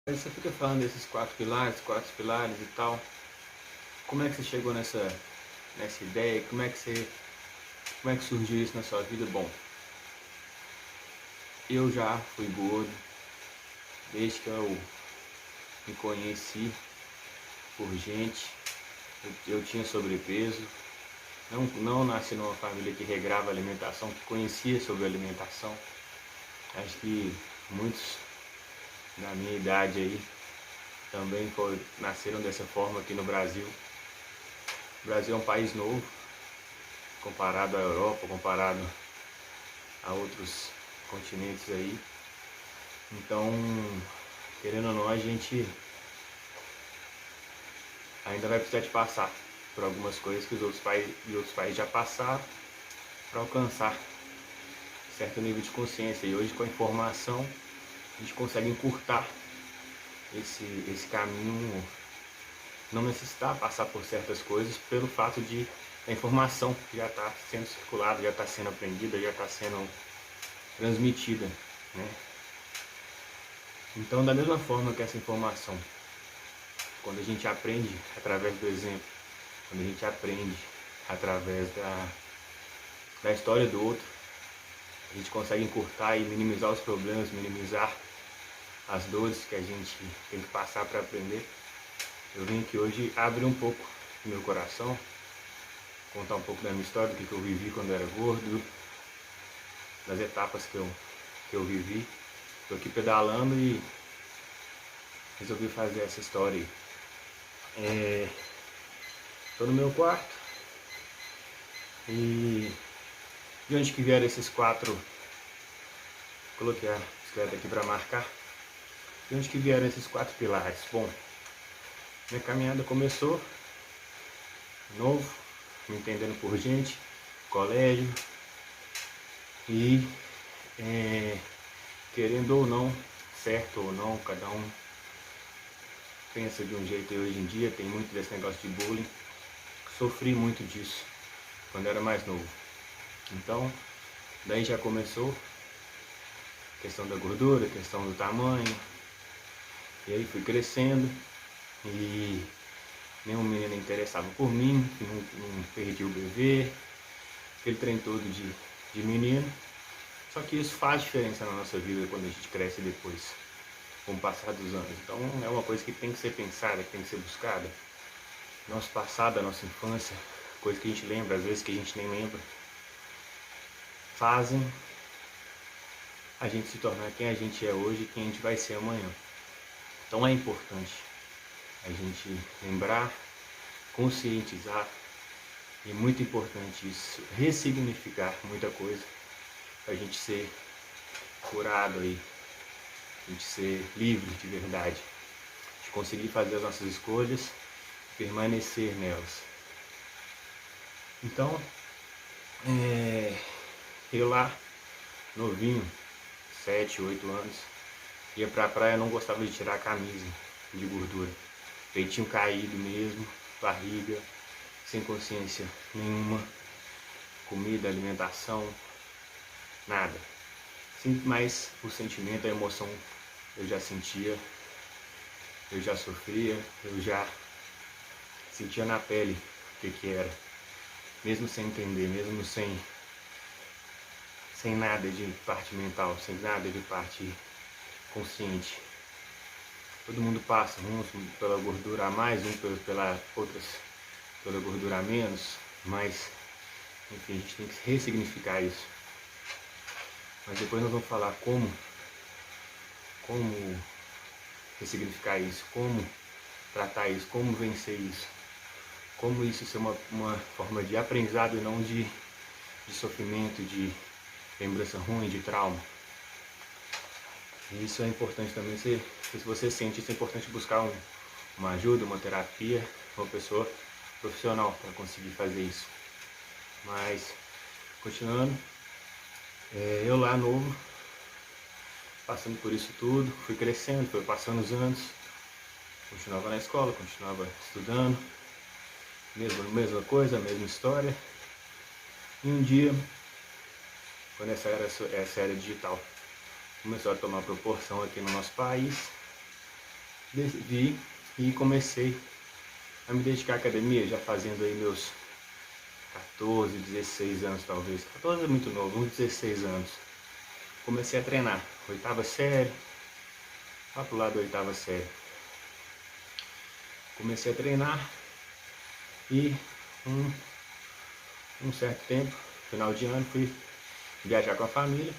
Aí você fica falando desses quatro pilares e tal. Como é que você chegou nessa ideia? Como é que surgiu isso na sua vida? Bom, eu já fui gordo desde que eu me conheci por gente. Eu tinha sobrepeso. Não nasci numa família que regrava a alimentação, que conhecia sobre alimentação. Acho que muitos da minha idade aí também nasceram dessa forma aqui no Brasil. O Brasil é um país novo, comparado à Europa, comparado a outros continentes aí. Então, querendo ou não, a gente ainda vai precisar de passar por algumas coisas que os outros países já passaram para alcançar certo nível de consciência. E hoje, com a informação, a gente consegue encurtar esse caminho, não necessitar passar por certas coisas pelo fato de a informação já está sendo circulada, já está sendo aprendida, já está sendo transmitida, né? Então, da mesma forma que essa informação, quando a gente aprende através do exemplo, quando a gente aprende através da história do outro, a gente consegue encurtar e minimizar os problemas, minimizar as dores que a gente tem que passar para aprender. Eu vim aqui hoje abrir um pouco do meu coração, contar um pouco da minha história, do que eu vivi quando eu era gordo, das etapas que eu vivi. Estou aqui pedalando e resolvi fazer essa história aí. Estou no meu quarto e de onde que vieram esses quatro, coloquei a bicicleta aqui para marcar, de onde que vieram esses quatro pilares? Bom, minha caminhada começou novo, me entendendo por gente, colégio e querendo ou não, certo ou não, cada um pensa de um jeito e hoje em dia tem muito desse negócio de bullying. Sofri muito disso quando era mais novo. Então, daí já começou a questão da gordura, a questão do tamanho. E aí fui crescendo e nenhum menino interessava por mim, não perdi o bebê, aquele trem todo de menino. Só que isso faz diferença na nossa vida quando a gente cresce depois, com o passar dos anos. Então é uma coisa que tem que ser pensada, que tem que ser buscada. Nosso passado, a nossa infância, coisa que a gente lembra, às vezes que a gente nem lembra, fazem a gente se tornar quem a gente é hoje e quem a gente vai ser amanhã. Então é importante a gente lembrar, conscientizar e muito importante isso, ressignificar muita coisa para a gente ser curado aí, a gente ser livre de verdade, de conseguir fazer as nossas escolhas, permanecer nelas. Então, eu lá, novinho, 7, 8 anos, ia pra praia, não gostava de tirar a camisa de gordura, peitinho caído mesmo, barriga, sem consciência nenhuma, comida, alimentação, nada. Sim, mas o sentimento, a emoção eu já sentia, eu já sofria, eu já sentia na pele o que era, mesmo sem entender, mesmo sem nada de parte mental, sem nada de parte consciente. Todo mundo passa, uns pela gordura a mais, pela gordura a menos, mas enfim, a gente tem que ressignificar isso. Mas depois nós vamos falar como ressignificar isso, como tratar isso, como vencer isso, como isso ser uma forma de aprendizado e não de sofrimento, de lembrança ruim, de trauma. E isso é importante também, se você sente isso, é importante buscar uma ajuda, uma terapia, uma pessoa profissional para conseguir fazer isso. Mas, continuando, eu lá novo, passando por isso tudo, fui crescendo, foi passando os anos, continuava na escola, continuava estudando, mesma coisa, mesma história. E um dia, quando essa era digital começou a tomar proporção aqui no nosso país, vi e comecei a me dedicar à academia, já fazendo aí meus 14, 16 anos talvez. 14 é muito novo, uns 16 anos. Comecei a treinar, oitava série, lá pro lado da oitava série. Comecei a treinar e um certo tempo, final de ano, fui viajar com a família.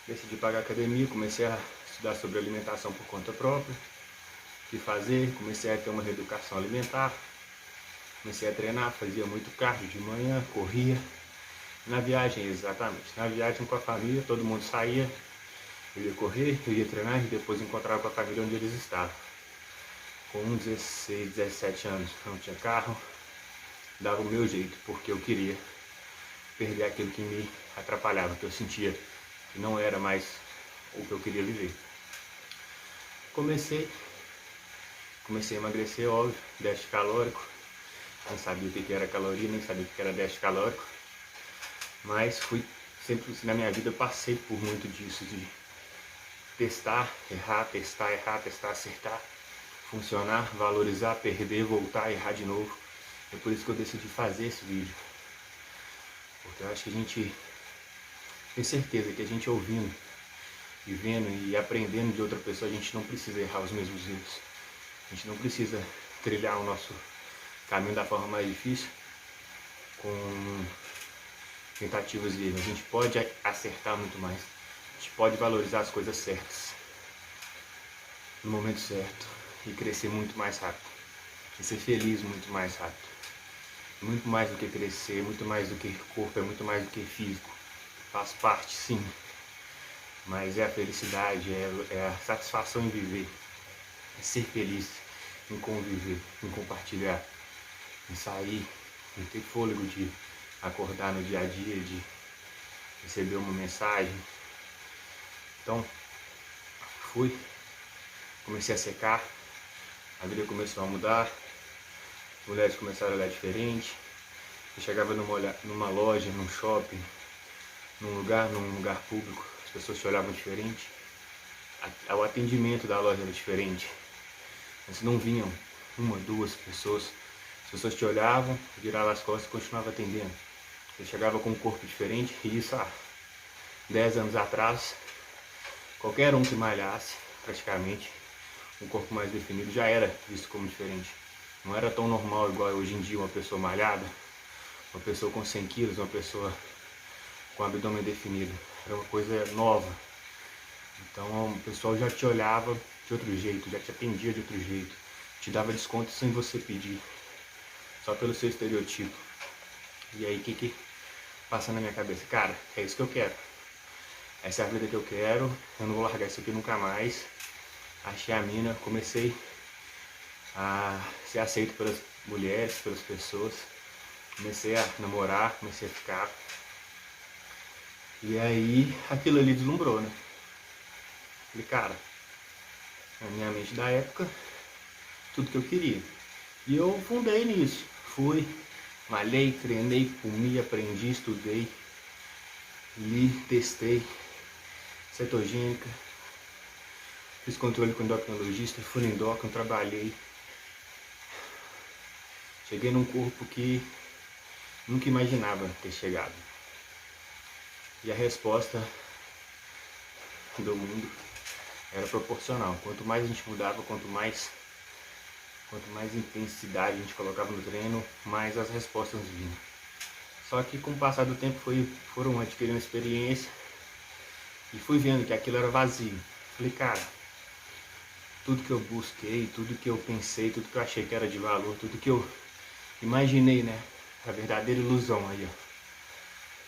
Decidi pagar academia, comecei a estudar sobre alimentação por conta própria. O que fazer, comecei a ter uma reeducação alimentar. Comecei a treinar, fazia muito cardio de manhã, corria. Na viagem, exatamente. Na viagem com a família, todo mundo saía. Eu ia correr, eu ia treinar e depois encontrava com a família onde eles estavam. Com 16, 17 anos, não tinha carro. Dava o meu jeito, porque eu queria perder aquilo que me atrapalhava, que eu sentia que não era mais o que eu queria viver. Comecei a emagrecer, óbvio, déficit calórico. Não sabia o que era caloria, nem sabia o que era déficit calórico. Mas sempre na minha vida passei por muito disso, de testar, errar, acertar, funcionar, valorizar, perder, voltar, errar de novo. É por isso que eu decidi fazer esse vídeo. Porque eu acho que a gente tem certeza que a gente ouvindo, e vendo e aprendendo de outra pessoa, a gente não precisa errar os mesmos erros. A gente não precisa trilhar o nosso caminho da forma mais difícil, com tentativas e erros. A gente pode acertar muito mais. A gente pode valorizar as coisas certas, no momento certo, e crescer muito mais rápido. E ser feliz muito mais rápido. Muito mais do que crescer, muito mais do que corpo, é muito mais do que físico. Faz parte, sim. Mas é a felicidade, é a satisfação em viver. É ser feliz, em conviver, em compartilhar, em sair, em ter fôlego de acordar no dia a dia, de receber uma mensagem. Então, comecei a secar, a vida começou a mudar, as mulheres começaram a olhar diferente. Eu chegava numa loja, num shopping, num lugar público, as pessoas te olhavam diferente. O atendimento da loja era diferente. Mas não vinham uma, duas pessoas. As pessoas te olhavam, viravam as costas e continuavam atendendo. Você chegava com um corpo diferente, e isso há 10 anos atrás, qualquer um que malhasse, praticamente, um corpo mais definido já era visto como diferente. Não era tão normal igual hoje em dia uma pessoa malhada, uma pessoa com 100 quilos, uma pessoa com abdômen definido. Era uma coisa nova. Então o pessoal já te olhava de outro jeito, já te atendia de outro jeito, te dava desconto sem você pedir, só pelo seu estereotipo. E aí o que passa na minha cabeça? Cara, é isso que eu quero. Essa é a vida que eu quero, eu não vou largar isso aqui nunca mais. Achei a mina, comecei a ser aceito pelas mulheres, pelas pessoas. Comecei a namorar, comecei a ficar. E aí aquilo ali deslumbrou, né? Falei, cara, na minha mente da época, tudo que eu queria. E eu fundei nisso. Fui, malhei, treinei, comi, aprendi, estudei, li, testei, cetogênica, fiz controle com endocrinologista, fui no endócrino, trabalhei. Cheguei num corpo que nunca imaginava ter chegado. E a resposta do mundo era proporcional. Quanto mais a gente mudava, quanto mais intensidade a gente colocava no treino, mais as respostas vinham. Só que com o passar do tempo foram adquirindo experiência e fui vendo que aquilo era vazio. Falei, cara, tudo que eu busquei, tudo que eu pensei, tudo que eu achei que era de valor, tudo que eu imaginei, né? A verdadeira ilusão aí, ó.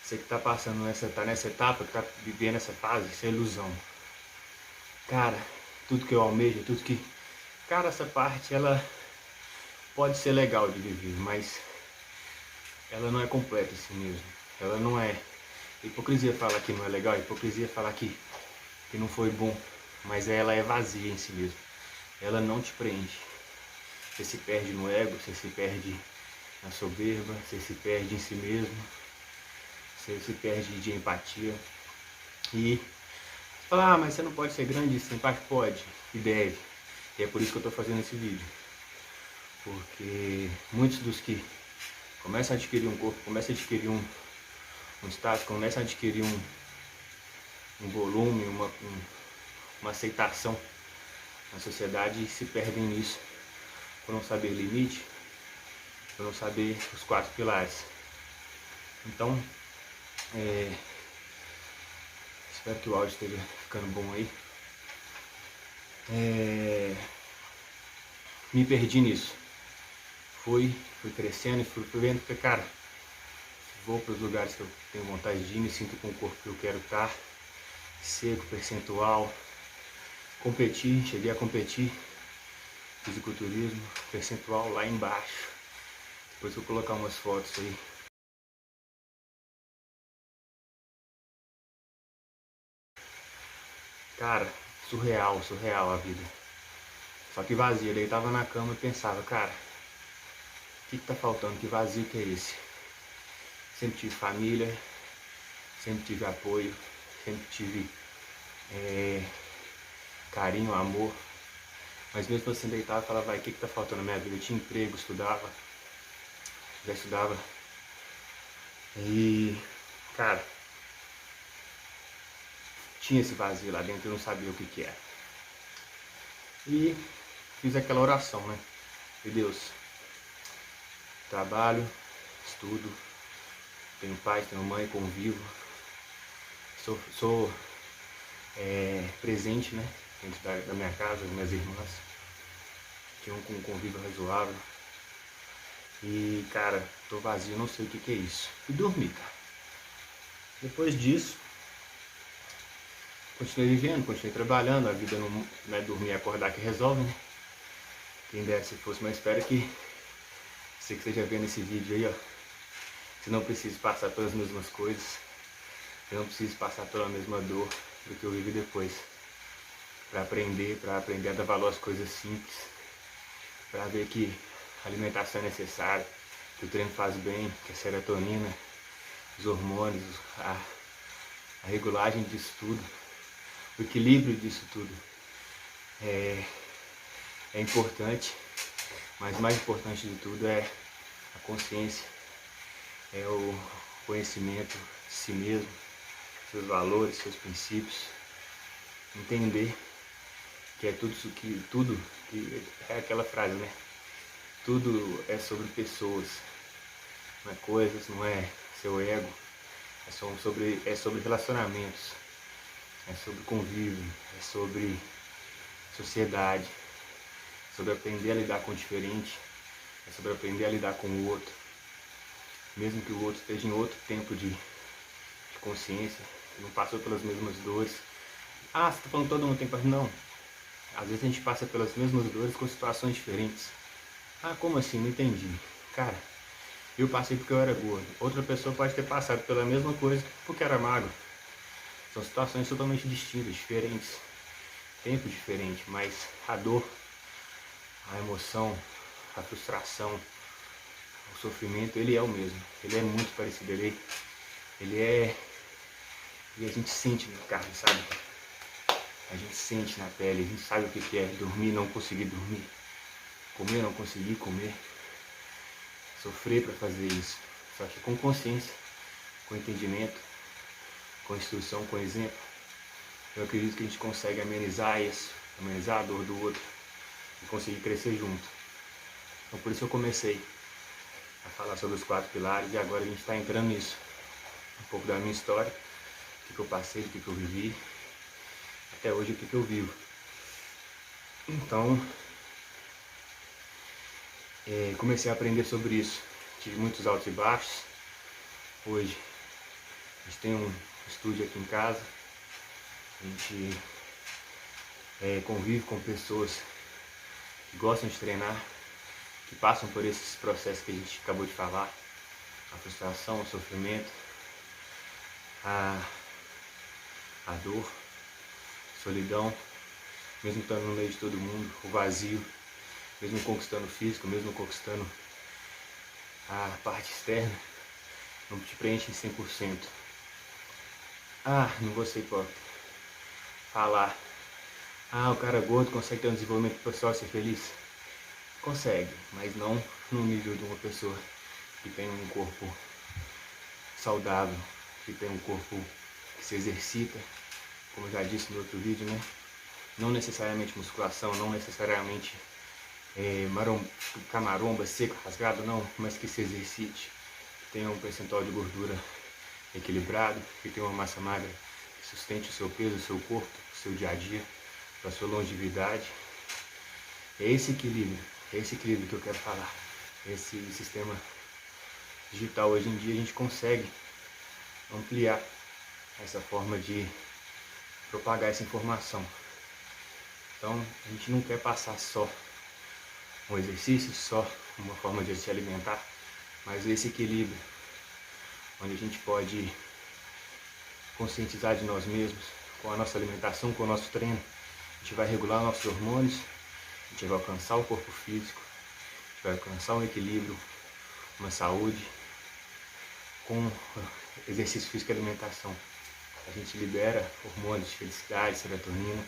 Você que tá passando tá nessa etapa, que tá vivendo essa fase, isso é ilusão. Cara, tudo que eu almejo, tudo que... Cara, essa parte, ela pode ser legal de viver, mas ela não é completa assim mesmo. Ela não é... Hipocrisia falar que não é legal, hipocrisia falar que não foi bom, mas ela é vazia em si mesmo. Ela não te preenche. Você se perde no ego, você se perde na soberba, você se perde em si mesmo, você se perde de empatia. E fala, mas você não pode ser grande sem empatia? Pode e deve. E é por isso que eu estou fazendo esse vídeo. Porque muitos dos que começam a adquirir um corpo, começam a adquirir um status, começam a adquirir um volume, uma aceitação na sociedade e se perdem nisso, por não saber limite, por não saber os 4 pilares. Então, espero que o áudio esteja ficando bom aí. Me perdi nisso. Fui crescendo e fui vendo que, cara, vou para os lugares que eu tenho vontade de ir, me sinto com o corpo que eu quero estar, seco, percentual, cheguei a competir, fisiculturismo, percentual lá embaixo. Depois eu vou colocar umas fotos aí. Cara, surreal a vida. Só que vazia, daí tava na cama e pensava, cara, o que tá faltando? Que vazio que é esse? Sempre tive família, sempre tive apoio, sempre tive carinho, amor. Mas mesmo assim deitava e falava, vai, o que tá faltando na minha vida? Eu tinha emprego, já estudava. E, cara, tinha esse vazio lá dentro, eu não sabia o que era. E fiz aquela oração, né? E Deus, trabalho, estudo, tenho pai, tenho mãe, convivo, sou presente, né? Dentro da minha casa, das minhas irmãs, tinham um convívio razoável. E, cara, tô vazio, não sei o que é isso. E dormi, cara. Depois disso, continuei vivendo, continuei trabalhando. A vida não é dormir e acordar que resolve, né? Quem dera se fosse, mas espero que você que esteja vendo esse vídeo aí, ó, você não precise passar pelas mesmas coisas, você não precise passar pela mesma dor do que eu vivi depois. Para aprender a dar valor às coisas simples, para ver que a alimentação é necessária, que o treino faz bem, que a serotonina, os hormônios, a regulagem disso tudo, o equilíbrio disso tudo é importante, mas mais importante de tudo é a consciência, é o conhecimento de si mesmo, seus valores, seus princípios, entender que é tudo que é aquela frase, né? Tudo é sobre pessoas, não é coisas, não é seu ego, é sobre relacionamentos, é sobre convívio, é sobre sociedade, é sobre aprender a lidar com o diferente, é sobre aprender a lidar com o outro, mesmo que o outro esteja em outro tempo de consciência, não passou pelas mesmas dores. Ah, você está falando que todo mundo tem que... Não, às vezes a gente passa pelas mesmas dores com situações diferentes. Ah, como assim? Não entendi. Cara, eu passei porque eu era gordo. Outra pessoa pode ter passado pela mesma coisa porque era magro. São situações totalmente distintas, diferentes. Tempo diferente, mas a dor, a emoção, a frustração, o sofrimento, ele é o mesmo. Ele é muito parecido. E a gente sente na carne, sabe? A gente sente na pele, a gente sabe o que é dormir e não conseguir dormir. Comer, não conseguir comer, sofrer para fazer isso, só que com consciência, com entendimento, com instrução, com exemplo, eu acredito que a gente consegue amenizar isso, amenizar a dor do outro e conseguir crescer junto. Então por isso eu comecei a falar sobre os 4 pilares e agora a gente está entrando nisso, um pouco da minha história, o que eu passei, o que eu vivi, até hoje o que eu vivo. Então, comecei a aprender sobre isso. Tive muitos altos e baixos. Hoje a gente tem um estúdio aqui em casa. A gente convive com pessoas que gostam de treinar, que passam por esses processos que a gente acabou de falar. A frustração, o sofrimento, a dor, a solidão, mesmo estando no meio de todo mundo, o vazio, mesmo conquistando o físico, mesmo conquistando a parte externa, não te preenche em 100%. Ah, não vou ser hipócrita. Falar Ah, o cara gordo consegue ter um desenvolvimento pessoal e ser feliz? Consegue, mas não no nível de uma pessoa que tem um corpo saudável, que tem um corpo que se exercita, como eu já disse no outro vídeo, né? Não necessariamente musculação, não necessariamente camaromba, seco, rasgado, não, mas que se exercite, que tenha um percentual de gordura equilibrado, que tenha uma massa magra, que sustente o seu peso, o seu corpo, o seu dia a dia, para a sua longevidade. É esse equilíbrio que eu quero falar. Esse sistema digital, hoje em dia a gente consegue ampliar essa forma de propagar essa informação. Então a gente não quer passar só um exercício, só uma forma de se alimentar, mas esse equilíbrio, onde a gente pode conscientizar de nós mesmos, com a nossa alimentação, com o nosso treino, a gente vai regular nossos hormônios, a gente vai alcançar o corpo físico, a gente vai alcançar um equilíbrio, uma saúde, com exercício físico e alimentação. A gente libera hormônios de felicidade, serotonina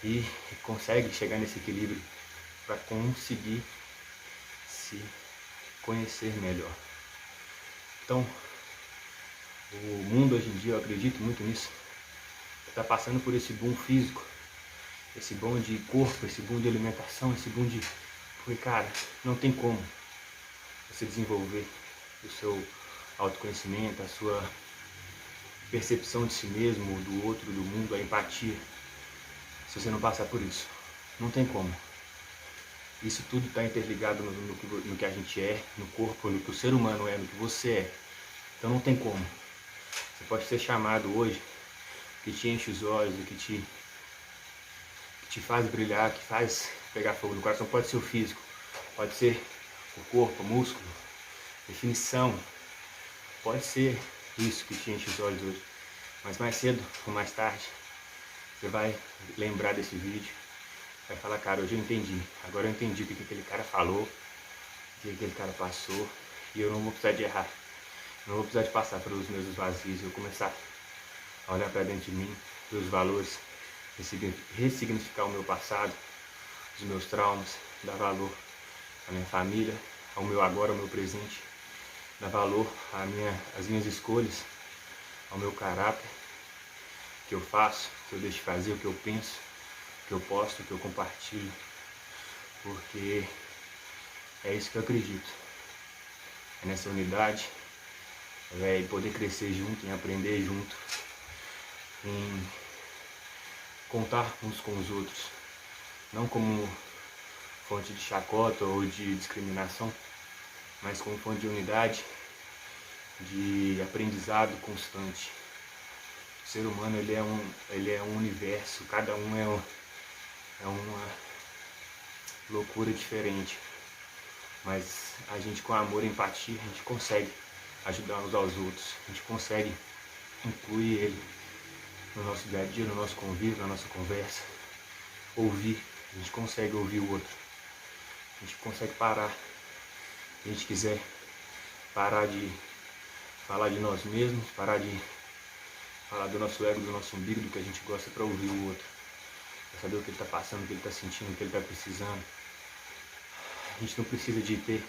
e consegue chegar nesse equilíbrio para conseguir se conhecer melhor. Então, o mundo hoje em dia, eu acredito muito nisso, está passando por esse boom físico, esse boom de corpo, esse boom de alimentação, esse boom de... Porque, cara, não tem como você desenvolver o seu autoconhecimento, a sua percepção de si mesmo, do outro, do mundo, a empatia, se você não passar por isso. Não tem como. Isso tudo está interligado no que a gente é, no corpo, no que o ser humano é, no que você é. Então não tem como. Você pode ser chamado hoje, que te enche os olhos, que te faz brilhar, que faz pegar fogo no coração. Pode ser o físico, pode ser o corpo, o músculo, definição. Pode ser isso que te enche os olhos hoje. Mas mais cedo ou mais tarde, você vai lembrar desse vídeo. Vai falar, cara, hoje eu entendi. Agora eu entendi o que aquele cara falou, o que aquele cara passou. E eu não vou precisar de errar. Não vou precisar de passar pelos meus vazios. Eu vou começar a olhar para dentro de mim, meus valores, ressignificar o meu passado, os meus traumas, dar valor à minha família, ao meu agora, ao meu presente, dar valor às minhas escolhas, ao meu caráter, o que eu faço, o que eu deixo de fazer, o que eu penso, o que eu posto, o que eu compartilho, porque é isso que eu acredito. É nessa unidade, em poder crescer junto, em aprender junto, em contar uns com os outros, não como fonte de chacota ou de discriminação, mas como fonte de unidade, de aprendizado constante. O ser humano ele é um universo, cada um é uma loucura diferente, mas a gente com amor e empatia, a gente consegue ajudar uns aos outros, a gente consegue incluir ele no nosso dia a dia, no nosso convívio, na nossa conversa, ouvir, a gente consegue ouvir o outro, a gente consegue parar, se a gente quiser parar de falar de nós mesmos, parar de falar do nosso ego, do nosso umbigo, do que a gente gosta, para ouvir o outro, para saber o que ele está passando, o que ele está sentindo, o que ele está precisando. A gente não precisa de ter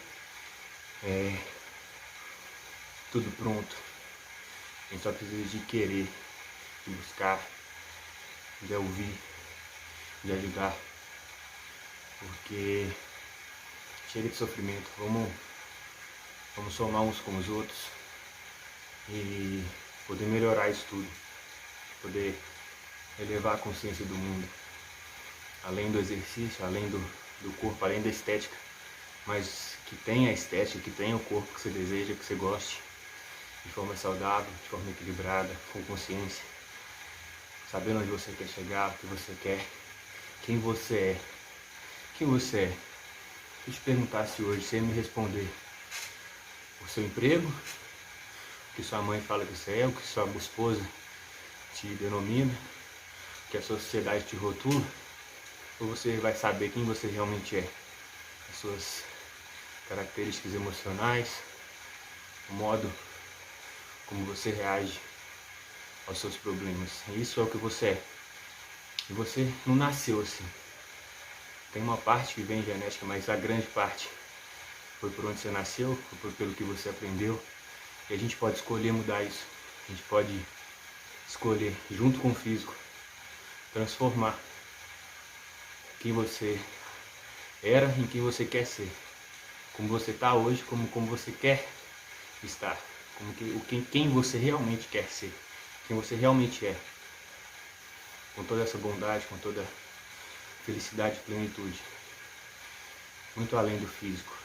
tudo pronto, a gente só precisa de querer, de buscar, de ouvir, de ajudar, porque chega de sofrimento, vamos somar uns com os outros e poder melhorar isso tudo, poder elevar a consciência do mundo, além do exercício, além do corpo, além da estética, mas que tenha a estética, que tenha o corpo que você deseja, que você goste, de forma saudável, de forma equilibrada, com consciência, sabendo onde você quer chegar, o que você quer, quem você é. Quem você é? Se eu te perguntasse hoje, você ia me responder o seu emprego, o que sua mãe fala que você é, o que sua esposa te denomina, o que a sociedade te rotula, ou você vai saber quem você realmente é, as suas características emocionais, o modo como você reage aos seus problemas. Isso é o que você é. E você não nasceu assim. Tem uma parte que vem genética, mas a grande parte foi por onde você nasceu, foi pelo que você aprendeu. E a gente pode escolher mudar isso. A gente pode escolher, junto com o físico, transformar quem você era em quem você quer ser. Como você está hoje, como você quer estar. Quem você realmente quer ser. Quem você realmente é. Com toda essa bondade, com toda felicidade e plenitude. Muito além do físico.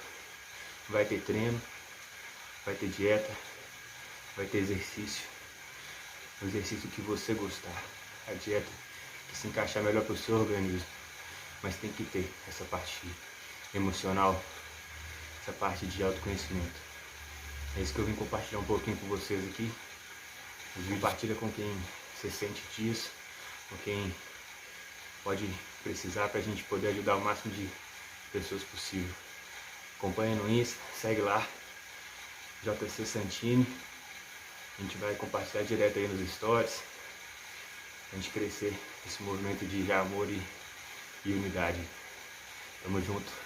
Vai ter treino, vai ter dieta, vai ter exercício. O exercício que você gostar. A dieta que se encaixar melhor para o seu organismo. Mas tem que ter essa parte emocional, essa parte de autoconhecimento. É isso que eu vim compartilhar um pouquinho com vocês aqui. Compartilha com quem você sente disso, com quem pode precisar, para a gente poder ajudar o máximo de pessoas possível. Acompanha no Insta, segue lá, JC Santini. A gente vai compartilhar direto aí nos stories, pra gente crescer esse movimento de amor e unidade. Tamo junto.